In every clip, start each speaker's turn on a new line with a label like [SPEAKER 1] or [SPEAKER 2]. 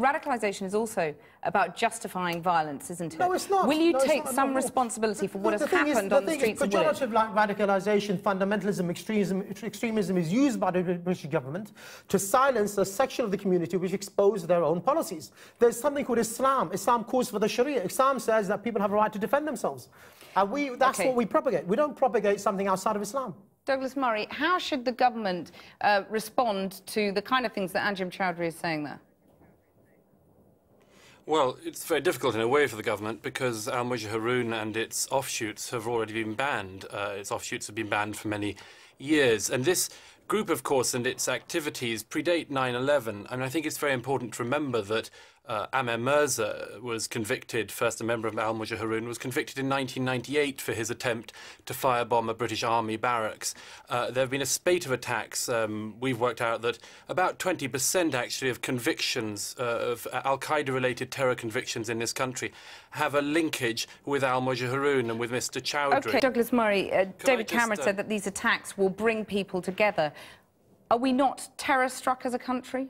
[SPEAKER 1] Radicalisation is also about justifying violence, isn't it?
[SPEAKER 2] No, it's not.
[SPEAKER 1] Will you
[SPEAKER 2] no,
[SPEAKER 1] take some responsibility for what has happened on the streets of Woolwich?
[SPEAKER 2] Pejorative like radicalisation, fundamentalism, extremism is used by the British government to silence a section of the community which expose their own policies. There's something called Islam. Islam calls for the Sharia. Islam says that people have a right to defend themselves. And that's what we propagate. We don't propagate something outside of Islam.
[SPEAKER 1] Douglas Murray, how should the government respond to the kind of things that Anjem Choudary is saying there?
[SPEAKER 3] Well, it's very difficult in a way for the government because Al-Mujah Haroon and its offshoots have already been banned. Its offshoots have been banned for many years. And this group, of course, and its activities predate 9/11. And I think it's very important to remember that Amer Mirza was convicted, first a member of Al-Mujah Haroon, was convicted in 1998 for his attempt to firebomb a British Army barracks. There have been a spate of attacks. We've worked out that about 20% actually of convictions, of Al-Qaeda-related terror convictions in this country, have a linkage with Al-Mujah Haroon and with Mr. Choudary.
[SPEAKER 1] OK, Douglas Murray, David Cameron said that these attacks will bring people together. Are we not terror-struck as a country?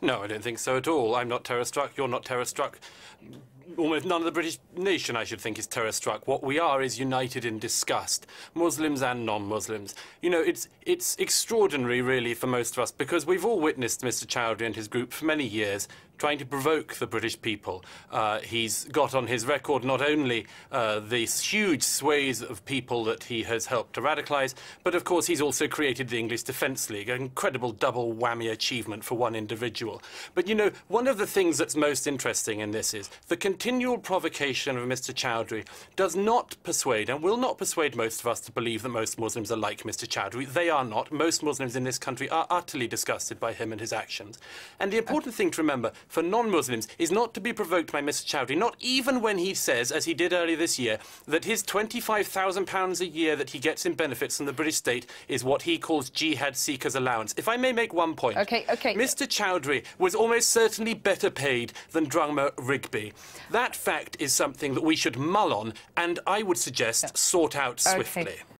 [SPEAKER 3] No, I don't think so at all. I'm not terror-struck, you're not terror-struck. Almost none of the British nation, I should think, is terror-struck. What we are is united in disgust, Muslims and non-Muslims. You know, it's extraordinary, really, for most of us, because we've all witnessed Mr. Choudary and his group for many years trying to provoke the British people. He's got on his record not only these huge swathes of people that he has helped to radicalise, but of course he's also created the English Defence League, an incredible double whammy achievement for one individual. But you know, one of the things that's most interesting in this is the continual provocation of Mr. Choudary does not persuade and will not persuade most of us to believe that most Muslims are like Mr. Choudary. They are not. Most Muslims in this country are utterly disgusted by him and his actions. And the important thing to remember for non-Muslims is not to be provoked by Mr. Choudary, not even when he says, as he did earlier this year, that his £25,000 a year that he gets in benefits from the British state is what he calls jihad seekers' allowance. If I may make one point.
[SPEAKER 1] OK.
[SPEAKER 3] Mr. Choudary was almost certainly better paid than drummer Rigby. That fact is something that we should mull on and, I would suggest, sort out swiftly.